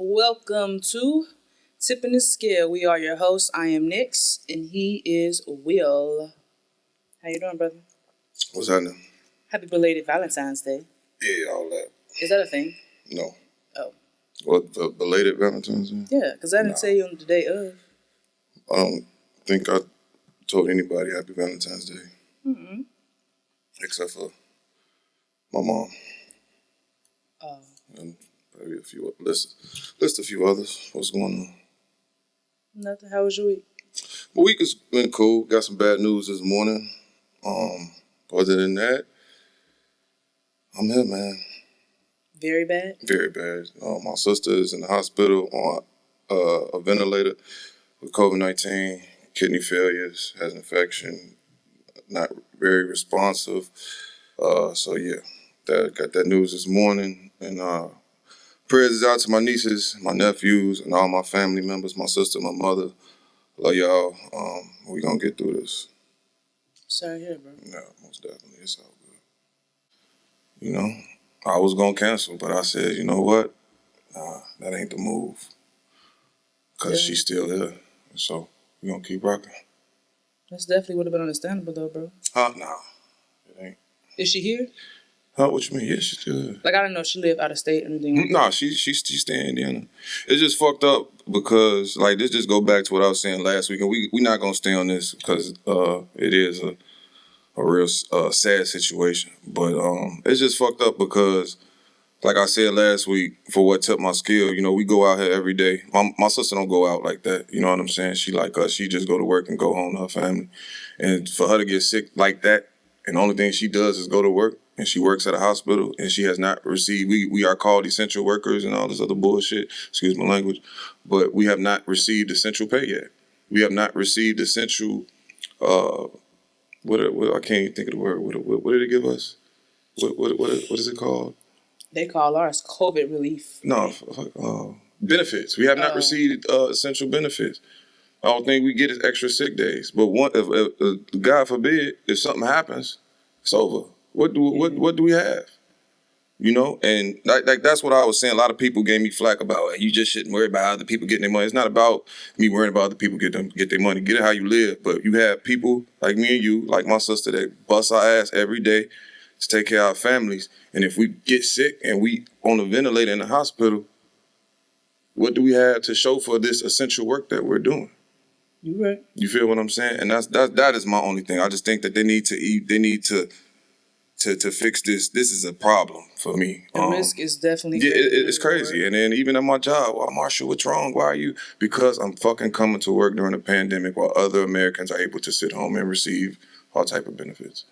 Welcome to Tipping the Scale. We are your hosts. I am Nix, and he is Will. How you doing, brother? What's happening? Happy belated Valentine's Day. Yeah, all that. Is that a thing? No. Oh. What, the belated Valentine's Day? Yeah, because I didn't say you on the day of. I don't think I told anybody Happy Valentine's Day. Mm-mm. Except for my mom. Oh. And maybe a few, list a few others. What's going on? Nothing. How was your week? My week has been cool. Got some bad news this morning. Other than that, I'm here, man. Very bad? Very bad. My sister is in the hospital on a ventilator with COVID-19, kidney failures, has an infection, not very responsive. So yeah, got that news this morning. And prayers is out to my nieces, my nephews, and all my family members, my sister, my mother. Love y'all. We gonna get through this. Sorry to hear, bro. Yeah, most definitely. It's all good. You know, I was gonna cancel, but I said, you know what? Nah, that ain't the move. Because she's still here. So we gonna keep rocking. That's definitely would have been understandable, though, bro. Nah, it ain't. Is she here? What you mean? Yeah, she's still here. Like, I didn't know if she lived out of state or anything. Nah, she staying in Indiana. It's just fucked up because, like, this just go back to what I was saying last week. And we not gonna stay on this because it is a real sad situation. But it's just fucked up because, like I said last week, for what tipped my scale, you know, we go out here every day. My sister don't go out like that. You know what I'm saying? She like us. She just go to work and go home to her family. And for her to get sick like that, and the only thing she does is go to work, and she works at a hospital, and she has not received, we are called essential workers and all this other bullshit, excuse my language, but we have not received essential pay yet. We have not received essential, what I can't even think of the word. What did it give us? What is it called? They call ours COVID relief. No, benefits. We have not received essential benefits. I don't think we get is extra sick days. But if God forbid, if something happens, it's over. What do we have? You know, and like that's what I was saying. A lot of people gave me flack about you just shouldn't worry about other people getting their money. It's not about me worrying about other people get their money. Get it how you live. But you have people like me and you, like my sister, that bust our ass every day to take care of our families. And if we get sick and we on a ventilator in the hospital, what do we have to show for this essential work that we're doing? You right. You feel what I'm saying? And that is my only thing. I just think that they need to fix this. This is a problem for me. The risk is definitely it's crazy. And then even at my job, well, Marshall, what's wrong? Why are you? Because I'm fucking coming to work during a pandemic while other Americans are able to sit home and receive all type of benefits.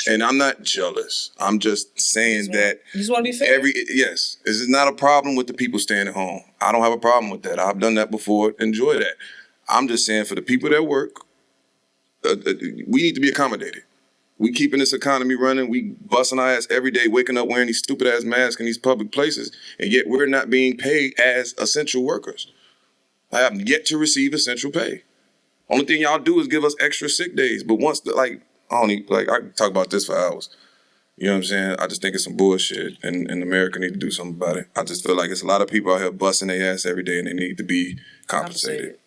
And I'm not jealous. I'm just saying that you just want to be fair. Yes, this is not a problem with the people staying at home. I don't have a problem with that. I've done that before. Enjoy that. I'm just saying for the people that work, we need to be accommodated. We keeping this economy running. We busting our ass every day, waking up wearing these stupid ass masks in these public places, and yet we're not being paid as essential workers. I have yet to receive essential pay. Only thing y'all do is give us extra sick days. But once I can talk about this for hours. You know what I'm saying? I just think it's some bullshit, and America need to do something about it. I just feel like it's a lot of people out here busting their ass every day, and they need to be compensated.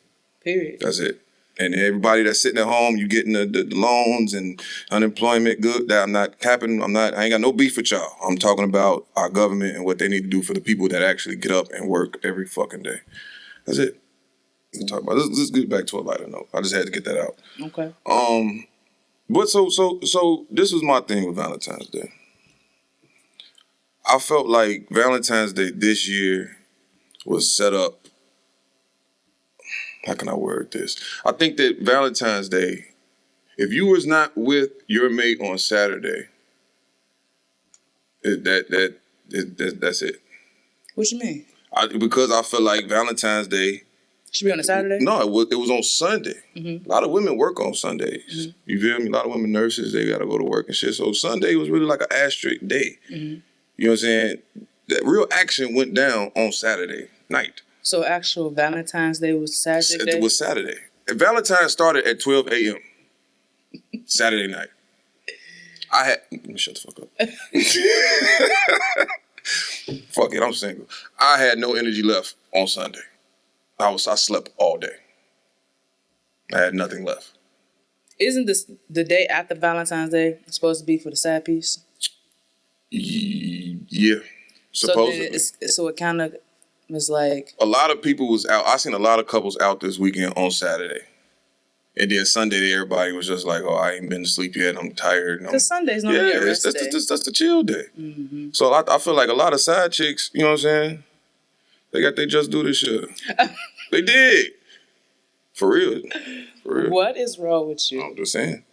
Period. That's it. And everybody that's sitting at home, you getting the loans and unemployment. Good. That I'm not capping. I ain't got no beef with y'all. I'm talking about our government and what they need to do for the people that actually get up and work every fucking day. That's it. Talk about. Let's get back to a lighter note. I just had to get that out. Okay. But so this was my thing with Valentine's Day. I felt like Valentine's Day this year was set up. How can I word this? I think that Valentine's Day, if you was not with your mate on Saturday, that's it. What you mean? Because I feel like Valentine's Day should be on a Saturday. No, it was on Sunday. Mm-hmm. A lot of women work on Sundays. Mm-hmm. You feel me? A lot of women nurses, they gotta go to work and shit. So Sunday was really like an asterisk day. Mm-hmm. You know what I'm saying? That real action went down on Saturday night. So actual Valentine's Day was Saturday? It was Saturday. And Valentine's started at 12 a.m. Saturday night. Let me shut the fuck up. fuck it, I'm single. I had no energy left on Sunday. I slept all day. I had nothing left. Isn't this the day after Valentine's Day supposed to be for the side piece? Yeah, supposedly. So it kind of was like A lot of people was out. I seen a lot of couples out this weekend on Saturday. And then Sunday, everybody was just like, "Oh, I ain't been to sleep yet. I'm tired." Because Sunday's not a rest day. That's the chill day. Mm-hmm. So I feel like a lot of side chicks, you know what I'm saying? They just do this shit. They did. For real. What is wrong with you? I'm just saying.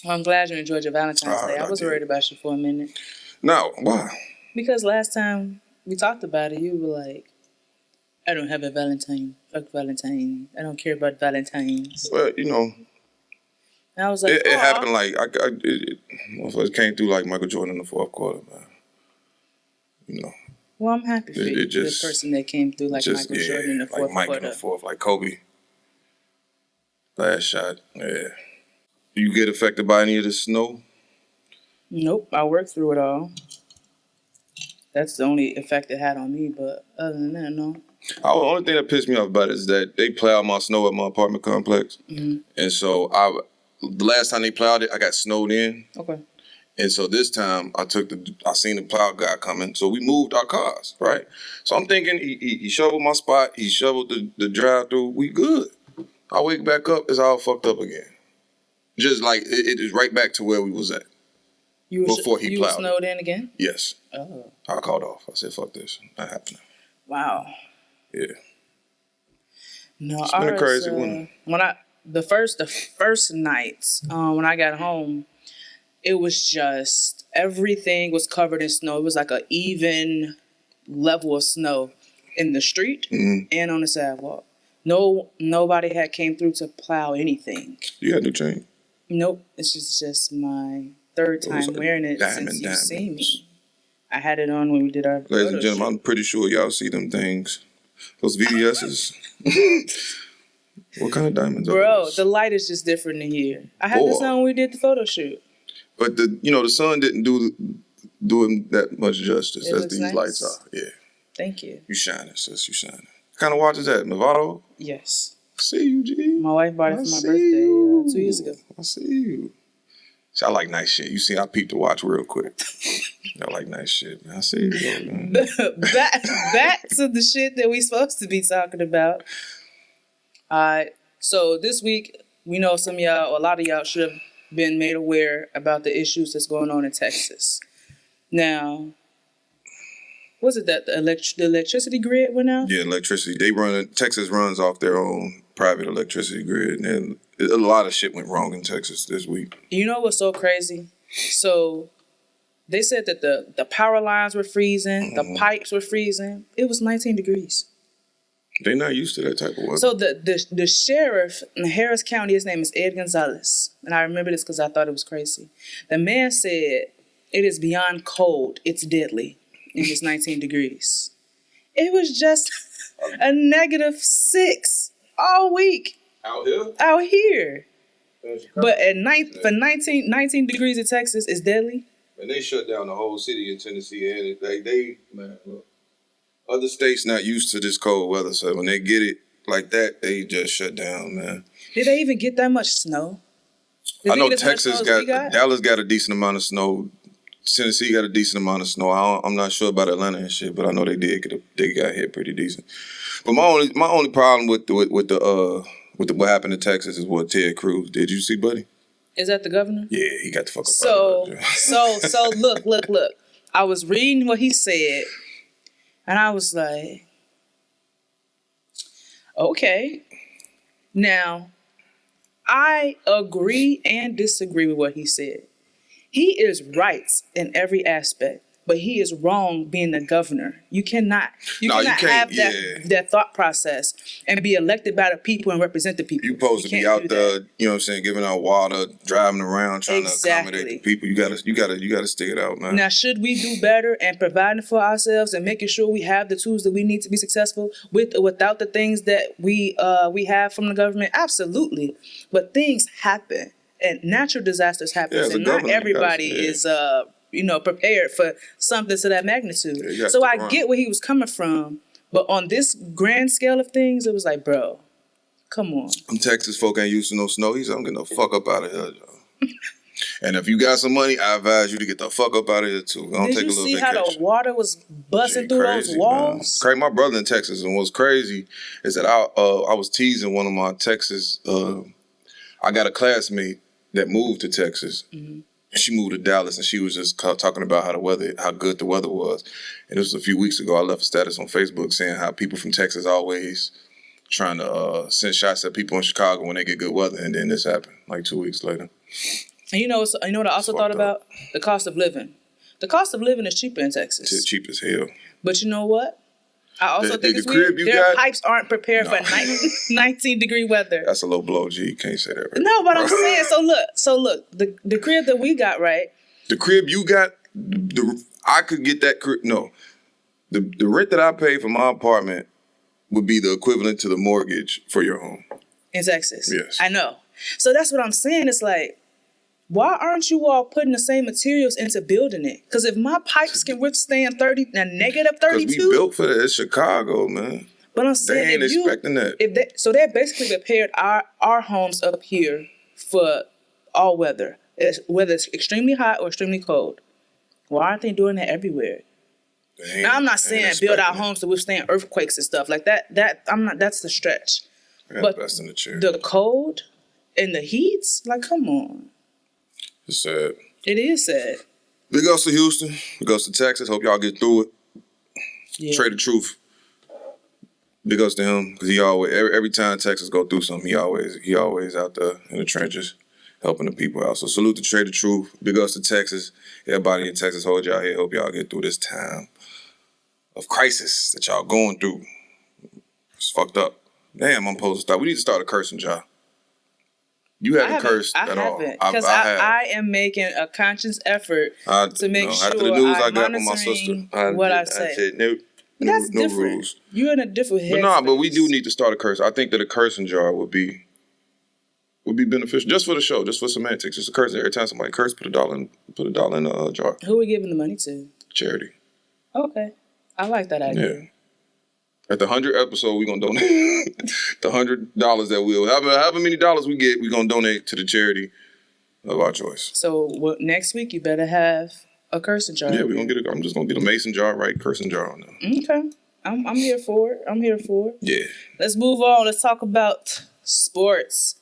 Well, I'm glad you enjoyed your Valentine's Day. I was worried about you for a minute. No, why? Because last time we talked about it, you were like, I don't have a Valentine. Fuck Valentine. I don't care about Valentines. Well, you know. And I was like, it happened like, it came through like Michael Jordan in the fourth quarter, man. You know. Well, I'm happy for you, the person that came through like Michael Jordan in the fourth like quarter. In the fourth, like Kobe. Last shot, yeah. You get affected by any of the snow? Nope, I worked through it all. That's the only effect it had on me, but other than that, no. The only thing that pissed me off about it is that they plowed my snow at my apartment complex. Mm-hmm. And so the last time they plowed it, I got snowed in. Okay. And so this time I seen the plow guy coming. So we moved our cars, right? So I'm thinking he shoveled my spot. He shoveled the drive-through. We good. I wake back up, it's all fucked up again. Just like it is right back to where we was at. Before he plowed. You were snowed in again? Yes. Oh. I called off. I said, fuck this. Not happening. Wow. Yeah. No, it's been a crazy one. The first nights, when I got home, it was just everything was covered in snow. It was like an even level of snow in the street and on the sidewalk. Nobody had came through to plow anything. You had no chain? Nope. It's just my third time wearing it since you've seen me. I had it on when we did our Ladies and gentlemen, I'm pretty sure y'all see them things. Those VVS's. What kind of diamonds are those? The light is just different in here. I had this on when we did the photo shoot. But the sun didn't do him that much justice as these nice. Lights are. Yeah. Thank you. You shining, sis. You shining. What kind of watch is that? Novato? Yes. I see you, G. My wife bought it for my birthday 2 years ago. I see you. See, I like nice shit. You see, I peeped the watch real quick. I like nice shit, man. I see you, man. Back to the shit that we supposed to be talking about. All right. So this week, we know some of y'all, a lot of y'all should have been made aware about the issues that's going on in Texas. Now, was it that the electricity grid went out? Yeah, electricity. Texas runs off their own private electricity grid, and a lot of shit went wrong in Texas this week. You know what's so crazy? So they said that the power lines were freezing, the pipes were freezing. It was 19 degrees. They're not used to that type of weather. So the sheriff in Harris County, his name is Ed Gonzalez, and I remember this because I thought it was crazy. The man said, it is beyond cold, it's deadly, and it's 19 degrees. It was just a -6 all week. Out here. But at for 19 degrees in Texas is deadly. And they shut down the whole city in Tennessee, and man, look. Other states not used to this cold weather, so when they get it like that, they just shut down, man. Did they even get that much snow? I know Texas Dallas got a decent amount of snow. Tennessee got a decent amount of snow. I'm not sure about Atlanta and shit, but I know they got hit pretty decent. But my only problem with what happened in Texas is what Ted Cruz did. You see, buddy? Is that the governor? Yeah, he got the fuck up out of there. So look. I was reading what he said, and I was like, okay. Now, I agree and disagree with what he said. He is right in every aspect, but he is wrong being the governor. You cannot have that thought process and be elected by the people and represent the people. You're supposed to be out there, you know what I'm saying, giving out water, driving around, trying to accommodate the people. You gotta stick it out, man. Now, should we do better and providing for ourselves and making sure we have the tools that we need to be successful with or without the things that we have from the government? Absolutely. But things happen. And natural disasters happen, and not everybody is prepared for something to that magnitude. Yeah, So I get where he was coming from, but on this grand scale of things, it was like, bro, come on. Them Texas folk ain't used to no snow. He said, I'm getting the fuck up out of here, y'all. And if you got some money, I advise you to get the fuck up out of here too. Go Did take you a little see vacation. how the water was busting through those walls? Crazy. My brother in Texas, and what's crazy is that I was teasing one of my Texas. I got a classmate that moved to Texas. Mm-hmm. She moved to Dallas, and she was just talking about how good the weather was. And this was a few weeks ago. I left a status on Facebook saying how people from Texas always trying to send shots at people in Chicago when they get good weather, and then this happened like 2 weeks later. And you know what I also thought about? The cost of living. The cost of living is cheaper in Texas. It's cheap as hell. But you know what? I also think it's weird. Their pipes aren't prepared for 19-degree weather. That's a low blow, G. You can't say that. Right? No, but I'm saying, so look, the crib that we got, right? The crib you got, I could get that crib. No, the rent that I pay for my apartment would be the equivalent to the mortgage for your home. In Texas. Yes. I know. So that's what I'm saying. It's like, why aren't you all putting the same materials into building it? Because if my pipes can withstand negative 32. Because we built for that. It's Chicago, man. But I'm saying, they ain't expecting that. So they basically prepared our homes up here for all weather, whether it's extremely hot or extremely cold. Why aren't they doing that everywhere? Now, I'm not saying build our homes to withstand earthquakes and stuff like that. That's the stretch. But best in the chair. The cold and the heats, like, come on. It's sad. It is sad. Big ups to Houston. Big ups to Texas. Hope y'all get through it. Yeah. Trey the Truth. Big ups to him because he always every time Texas go through something, he always out there in the trenches helping the people out. So salute to Trey the Truth. Big ups to Texas. Everybody in Texas, hold y'all here. Hope y'all get through this time of crisis that y'all going through. It's fucked up. Damn, I'm supposed to start. We need to start a cursing job. You haven't cursed at all. Because I am making a conscious effort to make sure after the news I got with my sister, what I say. I said no different. rules. You're in a different head. But we do need to start a curse. I think that a cursing jar would be beneficial just for the show, just for semantics. Just a curse every time somebody curse, put $1 in a jar. Who are we giving the money to? Charity. Okay, I like that idea. Yeah. At the 100th episode, we're going to donate the $100 that we'll... However many dollars we get, we're going to donate to the charity of our choice. So next week, you better have a cursing jar. Yeah, we're going to get I'm just going to get a mason jar, right? Cursing jar on there. Okay. I'm here for it. Yeah. Let's move on. Let's talk about sports.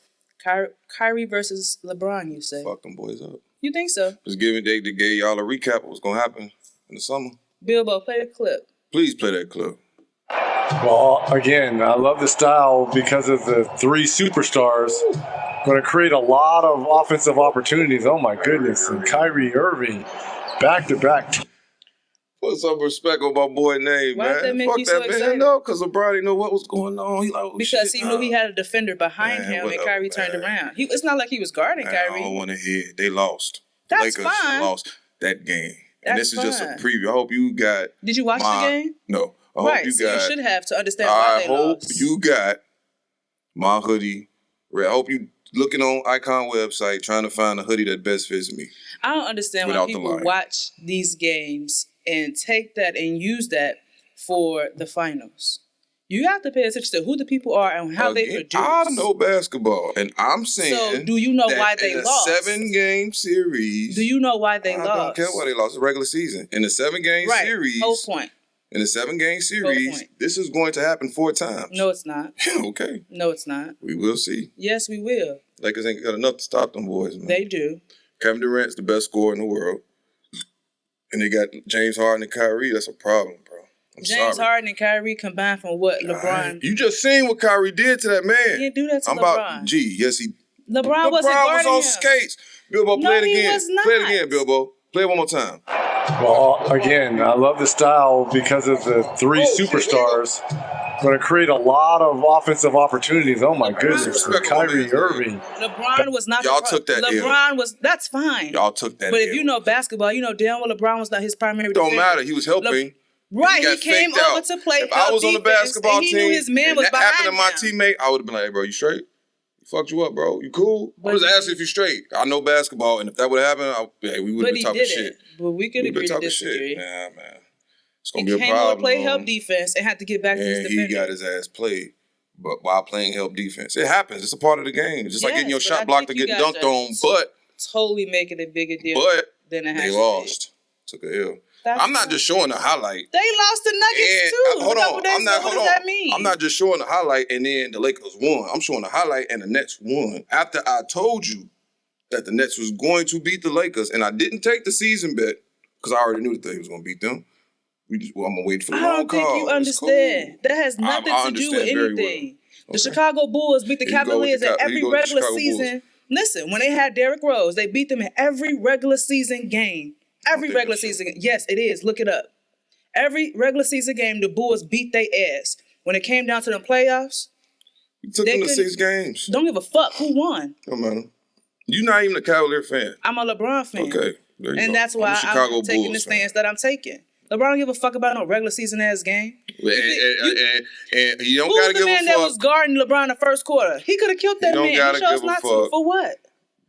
Kyrie versus LeBron, you say? Fuck them boys up. You think so? Just gave y'all a recap of what's going to happen in the summer. Bilbo, play the clip. Please play that clip. Well, again, I love the style because of the three superstars. Going to create a lot of offensive opportunities. Oh, my goodness. And Kyrie Irving, back-to-back. Put some respect on my boy name, Why man. Did that make Fuck you that so man. excited? No, because LeBron didn't know what was going on. He like, because he knew he had a defender behind him, and Kyrie turned around. It's not like he was guarding Kyrie. I don't want to hear. They lost. That's Lakers fine. Lost that game. And That's this is just a fine. preview. I hope you got... Did you watch the game? No. You should have to understand why they lost. I hope you got my hoodie. I hope you looking on Icon website trying to find a hoodie that best fits me. I don't understand why people watch these games and take that and use that for the finals. You have to pay attention to who the people are and how they produce. I know basketball, and I'm saying. So, do you know why they lost? In a 7-game series. Do you know why they lost? I don't care why they lost. The regular season. In a 7-game series. Whole point. In a 7-game series, this is going to happen 4 times. No, it's not. Okay. No, it's not. We will see. Yes, we will. Lakers ain't got enough to stop them boys, man. They do. Kevin Durant's the best scorer in the world. And they got James Harden and Kyrie. That's a problem, bro. James Harden and Kyrie combined from what LeBron... You just seen what Kyrie did to that man. He didn't do that to LeBron. Yes, he... LeBron wasn't guarding him. was on skates. Bilbo, play it again. He was not. Play it again, Bilbo. Play it one more time. Well, again, I love the style because of the three superstars. Going to create a lot of offensive opportunities. Oh, my goodness. And Kyrie Irving. LeBron was not... Y'all took that LeBron was... That's fine. Y'all took that But if you know basketball, you know damn well LeBron was not his primary defender. Don't matter. He was helping. Right, he came over to play. If I was on the basketball team, he knew his man was that behind happened to my him. teammate, I would have been like, hey, bro, you straight? Fucked you up, bro. You cool? I was asking if you straight. I know basketball, and if that would happen, we would have been talking shit. But we could agree to disagree. Shit. Nah, man. It's going to be a problem. He play help defense and had to get back to his defender. He got his ass played. But while playing help defense. It happens. It's a part of the game. It's just like getting your shot blocked to get dunked on. But totally make it a bigger deal than it has they lost. Took a L. I'm not just showing the highlight. They lost the Nuggets too. Hold on. What does that mean? I'm not just showing the highlight and then the Lakers won. I'm showing the highlight and the Nets won. After I told you that the Nets was going to beat the Lakers, and I didn't take the season bet because I already knew that they was going to beat them. I'm going to wait for the long call. I don't think you understand. Cool. That has nothing to do with anything. Well. The Chicago Bulls beat the Cavaliers in every regular season. Listen, when they had Derrick Rose, they beat them in every regular season game. Every regular season. Yes, it is. Look it up. Every regular season game, the Bulls beat their ass. When it came down to the playoffs, you took them to 6 games. Don't give a fuck who won. Don't matter. You're not even a Cavalier fan. I'm a LeBron fan. Okay. And that's why I'm taking the stance that I'm taking. LeBron don't give a fuck about no regular season ass game. And you don't Who's gotta give a fuck. the man that was guarding LeBron in the first quarter? He could have killed that man. He chose not to. For what?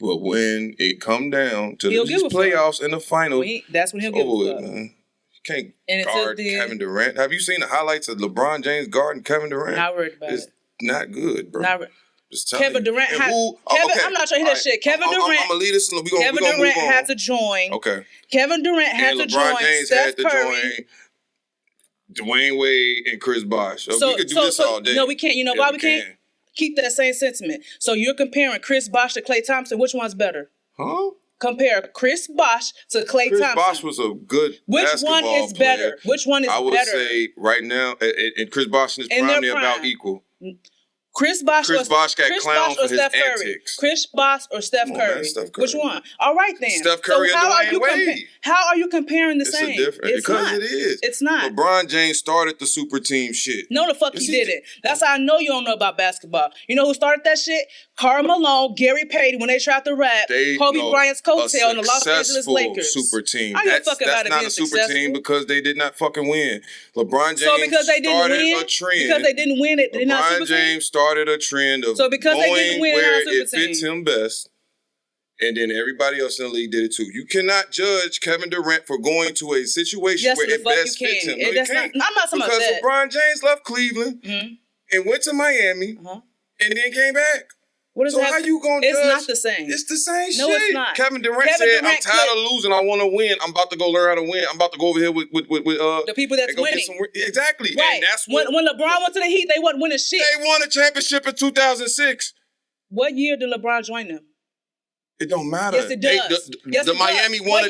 But when it come down to these playoffs and the final, that's when he'll give a fuck. Man. You can't guard Kevin Durant. Have you seen the highlights of LeBron James guarding Kevin Durant? Not worried about it's not good, bro. Kevin Durant had I'm not trying to hear that shit. Kevin Durant. I'm gonna lead this. Kevin Durant had to join. Okay. Kevin Durant had to join. LeBron James had to join. Dwayne Wade and Chris Bosh. We could do this all day. No, we can't. You know why we can't? Keep that same sentiment. So you're comparing Chris Bosh to Klay Thompson. Which one's better? Huh? Compare Chris Bosh to Klay Thompson. Chris Bosh was a good basketball player. Which one is better? Which one is better? I would say right now, and Chris Bosh and his prime, they're about equal. Chris Bosh got clowned for his antics. Chris Bosh or Steph Curry? Which one? All right then. Steph Curry and Dwayne Wade. How are you comparing the same? It's different. Because it is. It's not. LeBron James started the super team shit. No, the fuck he didn't. That's how I know you don't know about basketball. You know who started that shit? Karl Malone, Gary Payton, when they tried to rap Kobe Bryant's coattail on the Los Angeles Lakers. Super team. That's not a super team because they did not fucking win. LeBron James started a trend. Because they didn't win it, LeBron James started a trend of going where it fits him best. And then everybody else in the league did it too. You cannot judge Kevin Durant for going to a situation where it best fits him. No, you can't. I'm not talking about that. Because LeBron James left Cleveland and went to Miami and then came back. So how you gonna judge? It's not the same. It's the same shit. No, it's not. Kevin Durant said, "I'm tired of losing. I want to win. I'm about to go learn how to win. I'm about to go over here with the people that's winning." Exactly. Right. And that's when LeBron went to the Heat, they wasn't winning shit. They won a championship in 2006. What year did LeBron join them? It don't matter. Yes, it does. The Miami won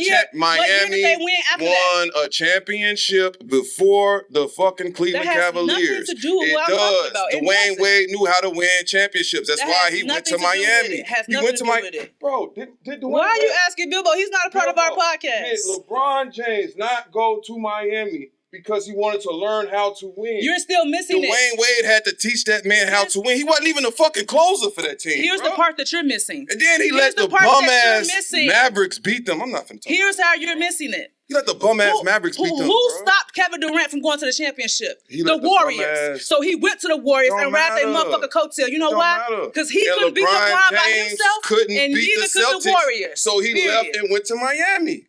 a championship before the fucking Cleveland Cavaliers. Nothing to do with what I'm talking about. Dwayne Wade knew how to win championships. That's why he went to Miami. He went to Miami. Bro, did Dwayne Why are you asking Bilbo? He's not a part of our podcast. Did LeBron James not go to Miami because he wanted to learn how to win? You're still missing it. Dwayne Wade had to teach that man how to win. He wasn't even a fucking closer for that team. Here's the part that you're missing. And then he let the bum-ass Mavericks beat them. I'm not finna talk. Here's how you're missing it. He let the bum-ass Mavericks beat them. Who stopped Kevin Durant from going to the championship? The Warriors. So he went to the Warriors and wrapped a motherfucker coattail. You know why? Because he couldn't beat LeBron by himself, and neither could the Warriors. So he left and went to Miami.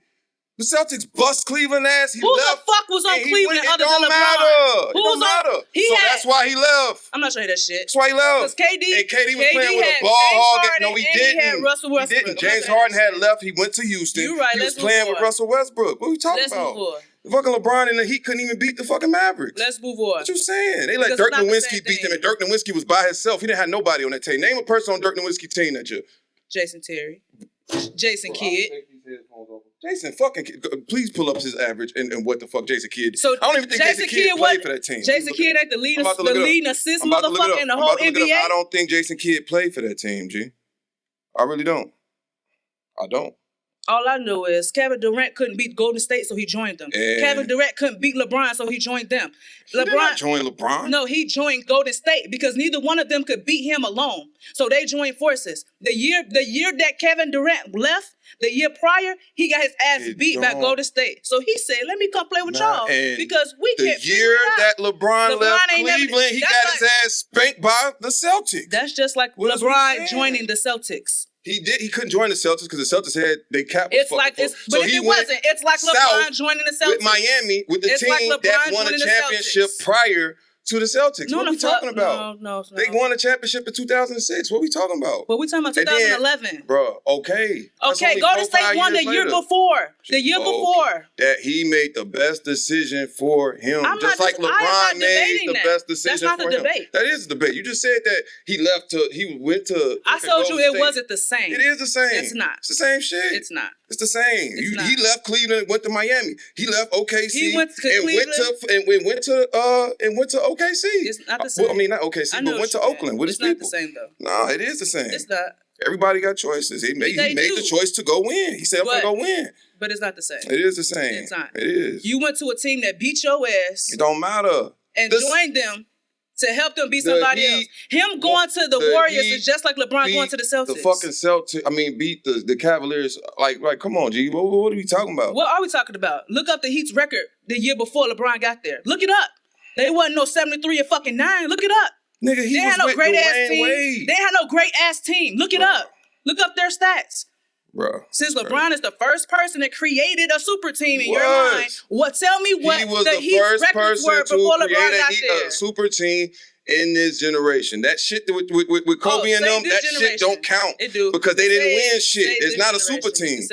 The Celtics bust Cleveland ass. Who the fuck was on Cleveland other than LeBron? It don't matter. That's why he left. I'm not sure that shit. That's why he left. Because KD was playing with a ball hog. No, he didn't. He had Russell Westbrook. He didn't. James Harden had left. He went to Houston. You're right. He was playing with Russell Westbrook. What are we talking about? The fucking LeBron and the Heat couldn't even beat the fucking Mavericks. Let's move on. What you saying? They let Dirk Nowitzki beat them, and Dirk Nowitzki was by himself. He didn't have nobody on that team. Name a person on Dirk Nowitzki's team that year. Jason Terry. Jason Kidd. Jason fucking please pull up his average and what the fuck Jason Kidd. So I don't even think Jason Kidd played for that team. Jason Kidd ain't the leading assist motherfucker in the whole NBA. I don't think Jason Kidd played for that team, G. I really don't. I don't. All I know is Kevin Durant couldn't beat Golden State, so he joined them. And Kevin Durant couldn't beat LeBron, so he joined them. He did not join LeBron. No, he joined Golden State because neither one of them could beat him alone. So they joined forces. The year that Kevin Durant left, the year prior, he got his ass beat by Golden State. So he said, "Let me come play with y'all because we can't." The year that LeBron left Cleveland, he got his ass spanked by the Celtics. That's just like LeBron joining the Celtics. He did. He couldn't join the Celtics because the Celtics had they cap. It's like it's, but if it wasn't, it's like LeBron joining the Celtics with Miami, with the team that won a championship prior to the Celtics. What are we talking about? No. They won a championship in 2006. What are we talking about? What we talking about? 2011, bro. Okay. Golden State won the year before. The year before. That he made the best decision for him, just like LeBron made the best decision for him. That's not the debate. That is the debate. You just said that he went to. I told you it wasn't the same. It is the same. It's not. It's the same shit. It's not. It's the same. He left Cleveland, went to Miami. He left OKC. He went to Cleveland went to OKC. It's not the same. Well, I mean, not OKC, but went to Oakland with his people. It's not the same though. No, it is the same. It's not. Everybody got choices. He made the choice to go win. He said, "I'm gonna go win." But it's not the same. It is the same. It's not. It is. You went to a team that beat your ass. It don't matter. And joined them to help them beat somebody else. Him going to the Warriors is just like LeBron going to the Celtics. The fucking Celtics, beat the Cavaliers. Like, come on, G. What are we talking about? What are we talking about? Look up the Heat's record the year before LeBron got there. Look it up. They wasn't no 73 and fucking 9. Look it up. Nigga, he was with Dwayne Wade. They had no great ass team. Look it up. Look up their stats. Bro, since LeBron is the first person that created a super team in your mind, tell me what he was the first person to create a super team in this generation. That shit with Kobe and them, that shit don't count. It do. Because they didn't win shit. It's not a super team.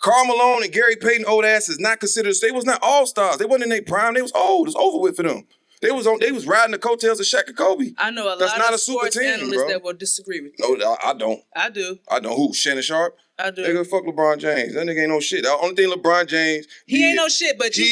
Karl Malone and Gary Payton old ass is not considered. They was not all stars. They wasn't in their prime. They was old. It was over with for them. They was riding the coattails of Shaq and Kobe. I know that's lot of sports analysts that will disagree with you. No, I don't. I do. I know who? Shannon Sharp? I do. Nigga, fuck LeBron James. That nigga ain't no shit. The only thing LeBron James he ain't no shit, but you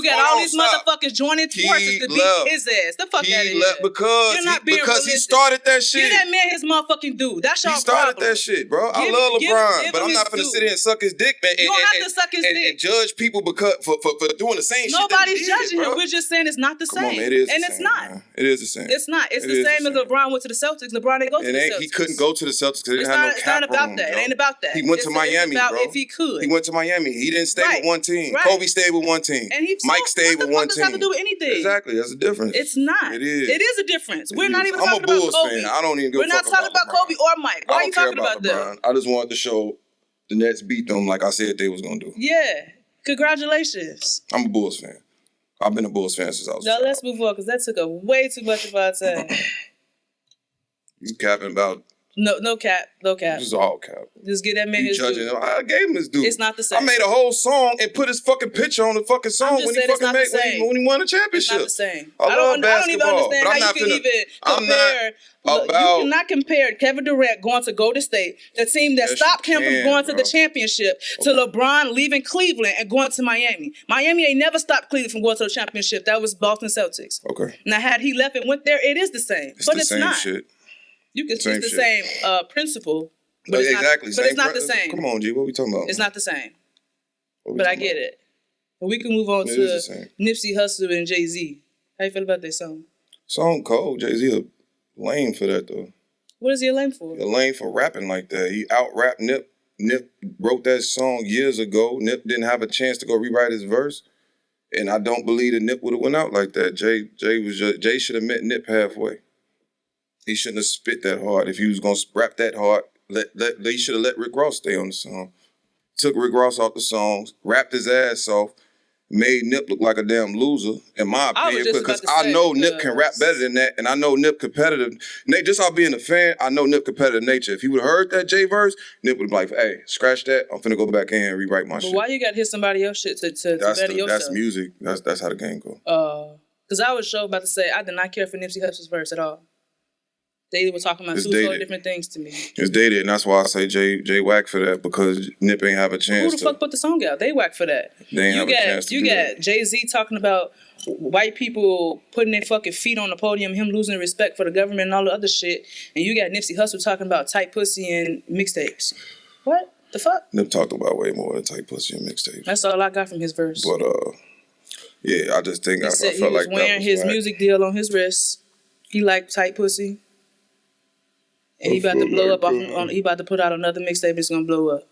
got all these motherfuckers joining forces to beat his ass. The fuck out of here. He left because he started that shit. Give that man his motherfucking due. That's your problem. He started that shit, bro. I love LeBron, but I'm not finna sit here and suck his dick, man. You don't have to suck his dick and judge people because for doing the same shit. Nobody's judging him. We're just saying it's not the same. Come on, man, it is. And it's not. It is the same. It's not. It's the same as LeBron went to the Celtics. LeBron didn't go to the Celtics. He couldn't go to the Celtics because they didn't have no cap room. It's not about that. It ain't about that. He went to Miami, bro. If he could. He went to Miami. He didn't stay with one team. Kobe stayed with one team. And Mike stayed with one team. What does that have to do with anything? Exactly. That's a difference. It's not. It is. It is a difference. We're not even talking about Kobe. I'm a Bulls fan. I don't even give a fuck about We're not talking about Kobe or Mike. Why are you talking about them? I just wanted to show the Nets beat them like I said they was going to do. Yeah. Congratulations. I'm a Bulls fan. I've been a Bulls fan since I was a child. Now let's move on because that took way too much of our time. You capping about... No cap. This is all cap. Just get that man his due. I gave him his due. It's not the same. I made a whole song and put his fucking picture on the fucking song when he won a championship. It's not the same. I love basketball. I don't even understand how you can even compare. You cannot compare Kevin Durant going to Golden State, the team that stopped him from going to the championship, to LeBron leaving Cleveland and going to Miami. Miami ain't never stopped Cleveland from going to the championship. That was Boston Celtics. Okay. Now, had he left and went there, it is the same. But it's not. Shit. You can teach the same principle, but it's not the same. Come on, G, what are we talking about? It's not the same. But I get it. And we can move on to Nipsey Hussle and Jay-Z. How you feel about that song? Song cold. Jay-Z a lame for that, though. What is he a lame for? A lame for rapping like that. He out-rapped Nip. Nip wrote that song years ago. Nip didn't have a chance to go rewrite his verse. And I don't believe that Nip would have went out like that. Jay should have met Nip halfway. He shouldn't have spit that hard. If he was going to rap that hard, they should have let Rick Ross stay on the song. Took Rick Ross off the song, rapped his ass off, made Nip look like a damn loser, in my opinion, because I know Nip can rap better than that, and I know Nip competitive. Just off being a fan, I know Nip competitive nature. If he would have heard that J verse, Nip would be like, hey, scratch that. I'm finna go back in and rewrite my shit. But why you got to hit somebody else shit to better yourself? That's music. That's how the game go. Because I was about to say, I did not care for Nipsey Hussle's verse at all. They were talking about two totally different things to me. It's dated, and that's why I say Jay whack for that, because Nip ain't have a chance. Who the fuck put the song out? They whack for that. They ain't have a chance to do that. You got Jay-Z talking about white people putting their fucking feet on the podium, him losing respect for the government and all the other shit, and you got Nipsey Hussle talking about tight pussy and mixtapes. What? The fuck? Nip talked about way more than tight pussy and mixtapes. That's all I got from his verse. But yeah, I just think He I said he felt was like wearing that was his whack. music deal on his wrist. He liked tight pussy. And he about to blow up on he about to put out another mixtape that's gonna blow up.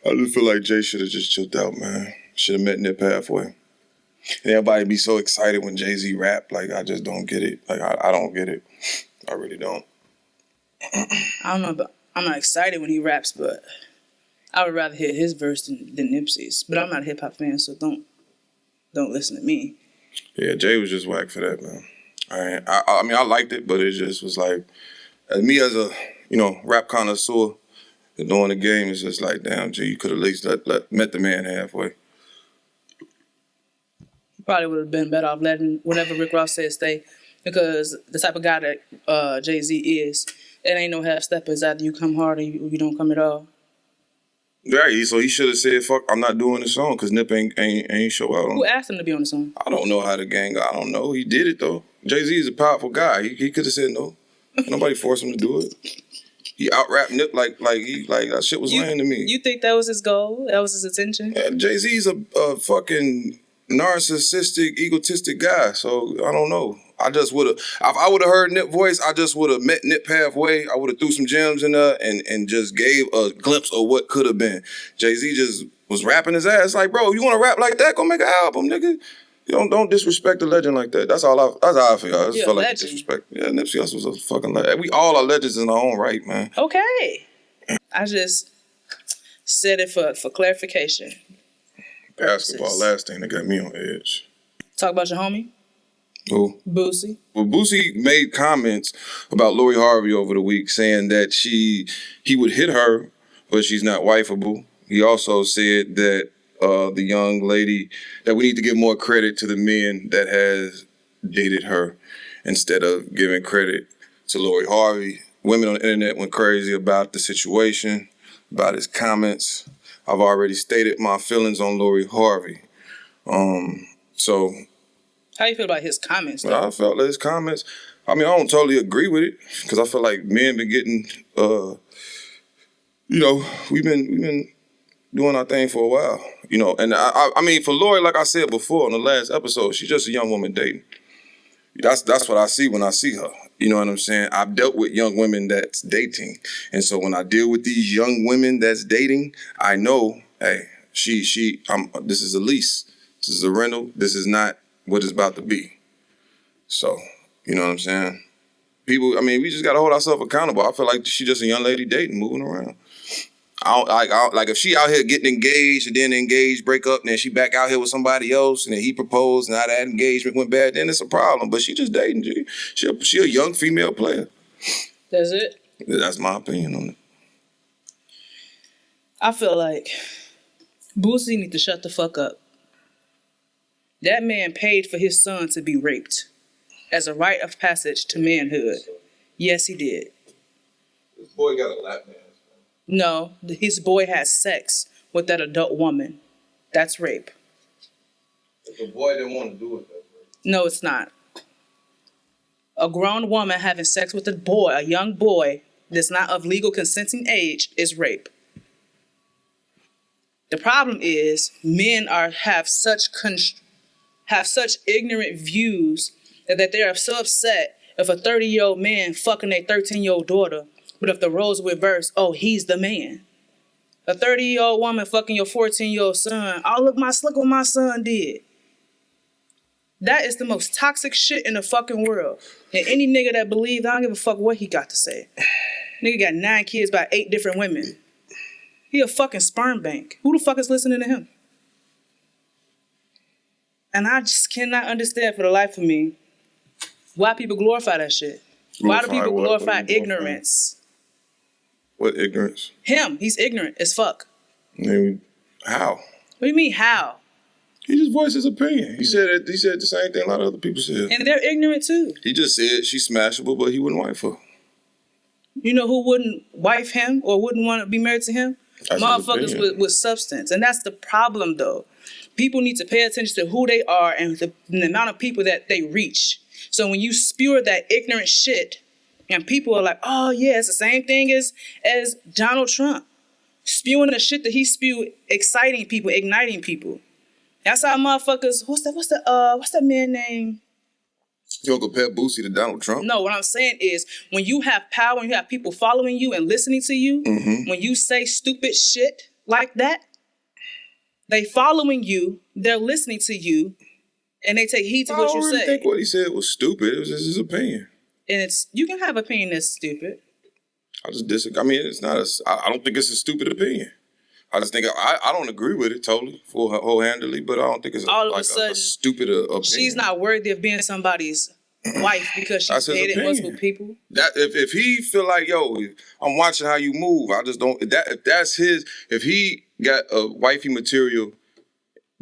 I just feel like Jay should have just chilled out, man. Should have met Nip halfway. And everybody be so excited when Jay-Z rap. Like, I just don't get it. Like, I don't get it. I really don't. I don't know about, I'm not excited when he raps, but I would rather hear his verse than Nipsey's. But I'm not a hip hop fan, so don't listen to me. Yeah, Jay was just whack for that, man. I mean, I liked it, but it just was like, as me as a, rap connoisseur doing the game, it's just like, damn, Jay, you could at least met the man halfway. Probably would have been better off letting whatever Rick Ross said stay, because the type of guy that Jay-Z is, it ain't no half-steppers. Either you come hard or you don't come at all. Right, so he should have said, fuck, I'm not doing the song, because Nip ain't show out on Who it. asked him to be on the song? I don't know how the gang got, I don't know. He did it, though. Jay-Z is a powerful guy. He could have said no. Nobody forced him to do it. He out-rapped Nip like that shit was lame to me. You think that was his goal? That was his intention? Yeah, Jay-Z's a fucking narcissistic, egotistic guy. So I don't know. I just would have, if I would have heard Nip's voice, I just would have met Nip halfway. I would have threw some gems in there and just gave a glimpse of what could have been. Jay-Z just was rapping his ass like, bro, you want to rap like that? Go make an album, nigga. You don't disrespect the legend like that. That's how I feel. I just felt like disrespect. Yeah, Nipsey Hussle was a fucking legend. We all are legends in our own right, man. Okay. I just said it for clarification. Basketball, last thing that got me on edge. Talk about your homie? Who? Boosie. Well, Boosie made comments about Lori Harvey over the week, saying that he would hit her, but she's not wifeable. He also said that the young lady, that we need to give more credit to the men that has dated her instead of giving credit to Lori Harvey. Women on the internet went crazy about the situation, about his comments. I've already stated my feelings on Lori Harvey. So how you feel about his comments, though? I felt his comments, I mean, I don't totally agree with it, because I feel like men been getting, we've been doing our thing for a while, and I mean, for Lori, like I said before on the last episode, she's just a young woman dating. That's what I see when I see her. You know what I'm saying? I've dealt with young women that's dating. And so when I deal with these young women that's dating, I know, hey, this is a lease. This is a rental. This is not what it's about to be. So, you know what I'm saying? People, I mean, we just got to hold ourselves accountable. I feel like she's just a young lady dating, moving around. Like if she out here getting engaged and then engaged, break up, and then she back out here with somebody else, and then he proposed, and now that engagement went bad, then it's a problem. But she just dating, G. She a young female player. That's it? That's my opinion on it. I feel like Boosie need to shut the fuck up. That man paid for his son to be raped as a rite of passage to manhood. Yes, he did. This boy got a lap dance. No, his boy has sex with that adult woman. That's rape. If the boy didn't want to do it, that's rape. No, it's not. A grown woman having sex with a boy, a young boy that's not of legal consenting age, is rape. The problem is men have such ignorant views that they are so upset if a 30-year-old man fucking a 13-year-old daughter. But if the roles were reversed, oh, he's the man. A 30-year-old woman fucking your 14-year-old son. Oh, look what my son did. That is the most toxic shit in the fucking world. And any nigga that believes, I don't give a fuck what he got to say. Nigga got 9 kids by 8 different women. He a fucking sperm bank. Who the fuck is listening to him? And I just cannot understand for the life of me why people glorify that shit. Why do people glorify ignorance? What ignorance? Him. He's ignorant as fuck. Maybe, how? What do you mean, how? He just voiced his opinion. He said the same thing a lot of other people said. And they're ignorant too. He just said she's smashable, but he wouldn't wife her. You know who wouldn't wife him or wouldn't want to be married to him? That's motherfuckers with substance. And that's the problem, though. People need to pay attention to who they are and the amount of people that they reach. So when you spew that ignorant shit, and people are like, oh, yeah, it's the same thing as Donald Trump. spewing the shit that he spewed, exciting people, igniting people. That's how motherfuckers. What's that man name? You don't compare Boosie to Donald Trump? No, what I'm saying is when you have power and you have people following you and listening to you, when you say stupid shit like that, they following you, they're listening to you, and they take heed to what you I don't really say. think what he said was stupid. It was just his opinion. And you can have opinion that's stupid. I just disagree. I mean, it's not I don't think it's a stupid opinion. I just think I don't agree with it totally, wholehandedly, but I don't think it's a stupid opinion. She's not worthy of being somebody's wife because she's dated multiple people. That if he feel like, yo, I'm watching how you move, I just don't. If that's his, if he got a wifey material,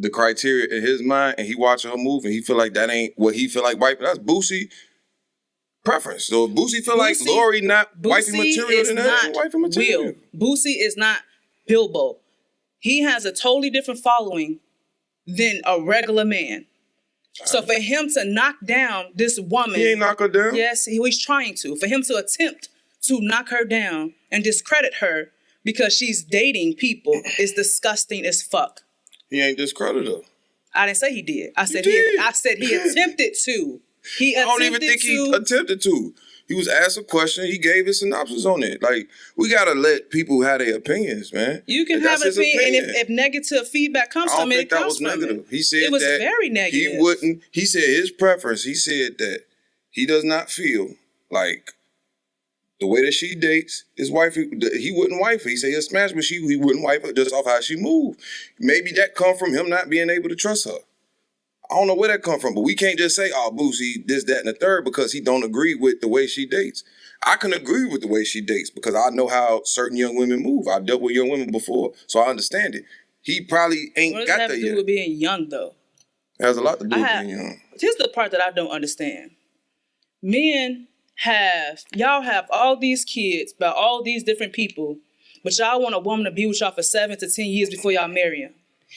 the criteria in his mind, and he watching her move, and he feel like that ain't what he feel like wife, that's Boosie preference. So if Boosie feel like Lori not wifey material, then that ain't wifey material. Boosie is not Bilbo. He has a totally different following than a regular man. So for him to knock down this woman... He ain't knock her down? Yes, he's trying to. For him to attempt to knock her down and discredit her because she's dating people is disgusting as fuck. He ain't discredited her. I didn't say he did. I said he attempted to. I don't even think he attempted to. He was asked a question. He gave his synopsis on it. Like, we got to let people have their opinions, man. You can have an opinion, and if negative feedback comes from it, it comes from it. He said it was very negative. He said his preference, he said that he does not feel like the way that she dates his wife, he wouldn't wife her. He said he'll smash, but he wouldn't wife her just off how she moved. Maybe that come from him not being able to trust her. I don't know where that come from, but we can't just say, oh, Boosie, this, that, and the third, because he don't agree with the way she dates. I can agree with the way she dates because I know how certain young women move. I've dealt with young women before, so I understand it. He probably ain't got that yet. What does that have to do with being young, though? It has a lot to do with being young. Here's the part that I don't understand. Y'all have all these kids by all these different people, but y'all want a woman to be with y'all for 7 to 10 years before y'all marry him.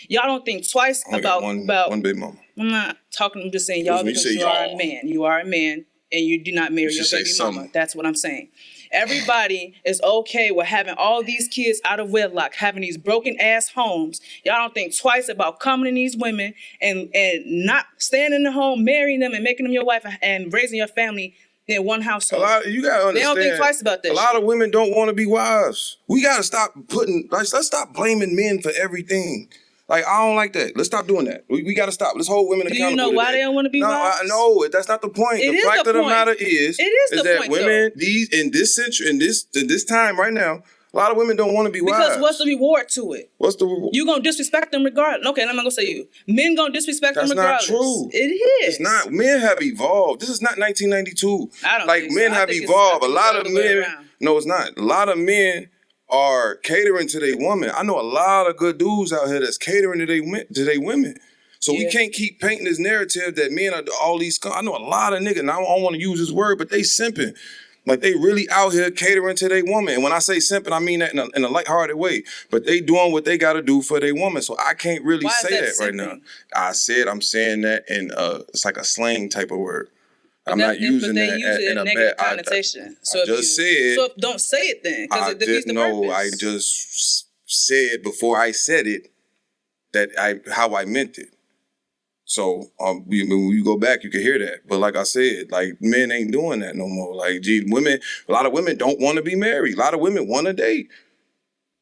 Y'all don't think twice about one big mama. I'm not talking. I'm just saying y'all because you are a man. You are a man, and you do not marry your baby mama. That's what I'm saying. Everybody is okay with having all these kids out of wedlock, having these broken ass homes. Y'all don't think twice about coming to these women and not staying in the home, marrying them, and making them your wife and raising your family in one household. You gotta understand. They don't think twice about that. A lot of women don't want to be wives. We gotta stop let's stop blaming men for everything. Like, I don't like that. Let's stop doing that. We got to stop. Let's hold women accountable. Do you know why they don't want to be wives? No, that's not the point. The fact of the matter is that women, in this century, in this time right now, a lot of women don't want to be wives. Because what's the reward to it? What's the reward? You gonna disrespect them regardless. Okay, I'm not gonna say you. Men gonna disrespect them regardless. That's not true. It is. It's not. Men have evolved. This is not 1992. I don't think men have evolved. A lot of men. No, it's not. A lot of men are catering to their woman. I know a lot of good dudes out here that's catering to their women. So we can't keep painting this narrative that men are all these. I know a lot of niggas, and I don't want to use this word, but they simping. Like, they really out here catering to their woman. And when I say simping, I mean that in a lighthearted way. But they doing what they got to do for their woman. So I can't really say that right now. I'm saying that in it's like a slang type of word. I'm not using that in a bad connotation. So don't say it then, because it defeats the purpose. No, I just said before I said it how I meant it. So when you go back, you can hear that. But like I said, like, men ain't doing that no more. Like, a lot of women don't want to be married. A lot of women want to date.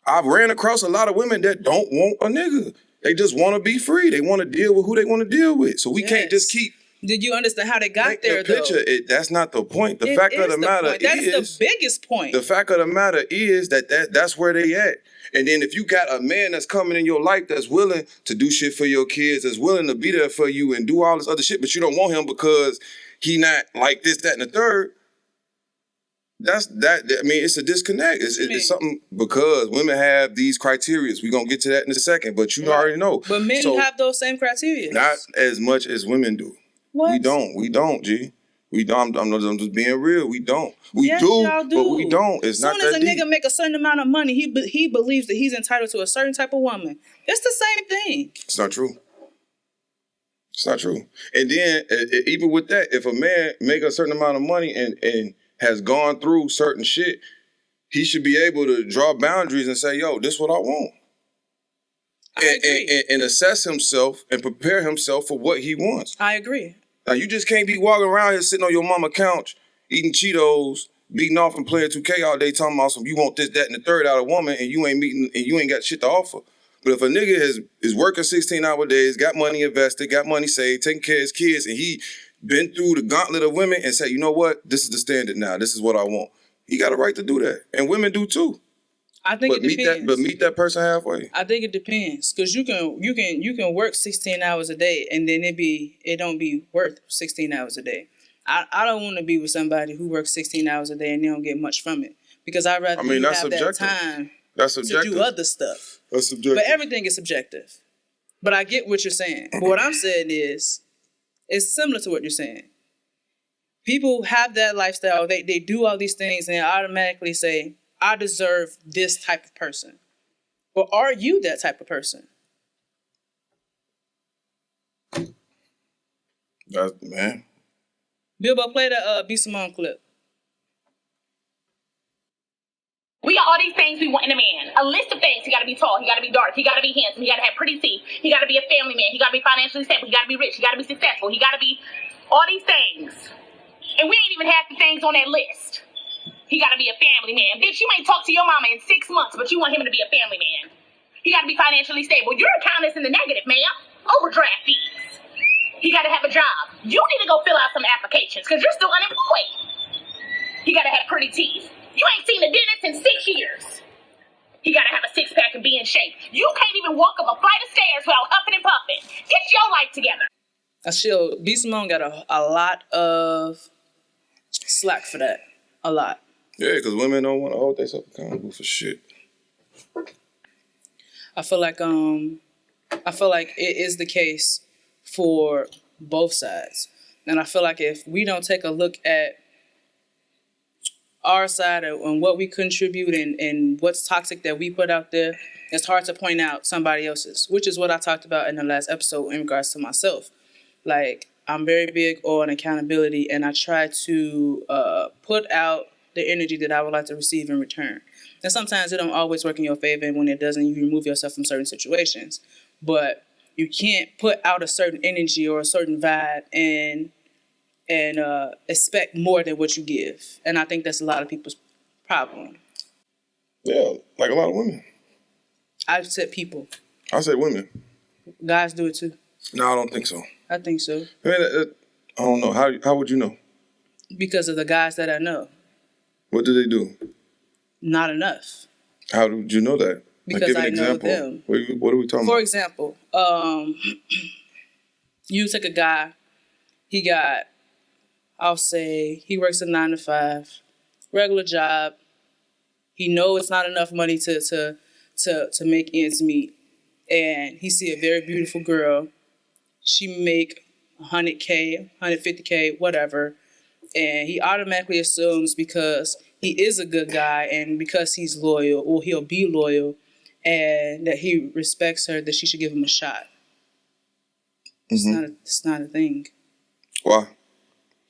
I've ran across a lot of women that don't want a nigga. They just want to be free. They want to deal with who they want to deal with. So we can't just keep. Did you understand how they got there, though? That's not the point. The fact of the matter is... That's the biggest point. The fact of the matter is that's where they at. And then if you got a man that's coming in your life that's willing to do shit for your kids, that's willing to be there for you and do all this other shit, but you don't want him because he not like this, that, and the third, it's a disconnect. It's something, because women have these criteria. We're going to get to that in a second, but you already know. But men have those same criteria. Not as much as women do. What? We don't, G. We don't. I'm just being real. We don't. We do, but we don't. It's not that deep. As soon as a nigga make a certain amount of money, he believes that he's entitled to a certain type of woman. It's the same thing. It's not true. It's not true. And then, even with that, if a man make a certain amount of money and has gone through certain shit, he should be able to draw boundaries and say, yo, this is what I want. And assess himself and prepare himself for what he wants. I agree. Now, you just can't be walking around here sitting on your mama couch, eating Cheetos, beating off and playing 2K all day, talking about you want this, that, and the third out of a woman, and you ain't got shit to offer. But if a nigga is working 16-hour days, got money invested, got money saved, taking care of his kids, and he been through the gauntlet of women and say, you know what, this is the standard now, this is what I want. He got a right to do that. And women do too. I think it depends. Meet that person halfway. I think it depends. Because you can work 16 hours a day and then it don't be worth 16 hours a day. I don't want to be with somebody who works 16 hours a day and they don't get much from it. Because I'd rather have subjective. That time to do other stuff. That's subjective. But everything is subjective. But I get what you're saying. But what I'm saying is, it's similar to what you're saying. People have that lifestyle. They do all these things and automatically say, I deserve this type of person. Or are you that type of person? Man. Bilbo, play the B. Simone clip. We got all these things we want in a man. A list of things. He got to be tall. He got to be dark. He got to be handsome. He got to have pretty teeth. He got to be a family man. He got to be financially stable. He got to be rich. He got to be successful. He got to be all these things. And we ain't even half the things on that list. He got to be a family man. Bitch, you ain't talked to your mama in 6 months, but you want him to be a family man. He got to be financially stable. Your account is in the negative, ma'am. Overdraft fees. He got to have a job. You need to go fill out some applications because you're still unemployed. He got to have pretty teeth. You ain't seen a dentist in 6 years. He got to have a six-pack and be in shape. You can't even walk up a flight of stairs without huffing and puffing. Get your life together. B. Simone got a lot of slack for that. A lot. Yeah, because women don't want to hold themselves accountable for shit. I feel like it is the case for both sides. And I feel like if we don't take a look at our side and what we contribute and what's toxic that we put out there, it's hard to point out somebody else's, which is what I talked about in the last episode in regards to myself. Like, I'm very big on accountability, and I try to put out the energy that I would like to receive in return. And sometimes it don't always work in your favor, and when it doesn't, you remove yourself from certain situations. But you can't put out a certain energy or a certain vibe and expect more than what you give. And I think that's a lot of people's problem. Yeah, like a lot of women. I've said people. I said women. Guys do it too. No, I don't think so. I think so. I mean, I don't know. How would you know? Because of the guys that I know. What do they do? Not enough. How did you know that? Because give an I know example. them. What are we talking about? For example, you take a guy, I'll say he works a 9 to 5, regular job. He knows it's not enough money to make ends meet. And he see a very beautiful girl. She make $100K, $150K, whatever. And he automatically assumes because he is a good guy and because he's loyal, or he'll be loyal, and that he respects her, that she should give him a shot. It's not a thing. Why?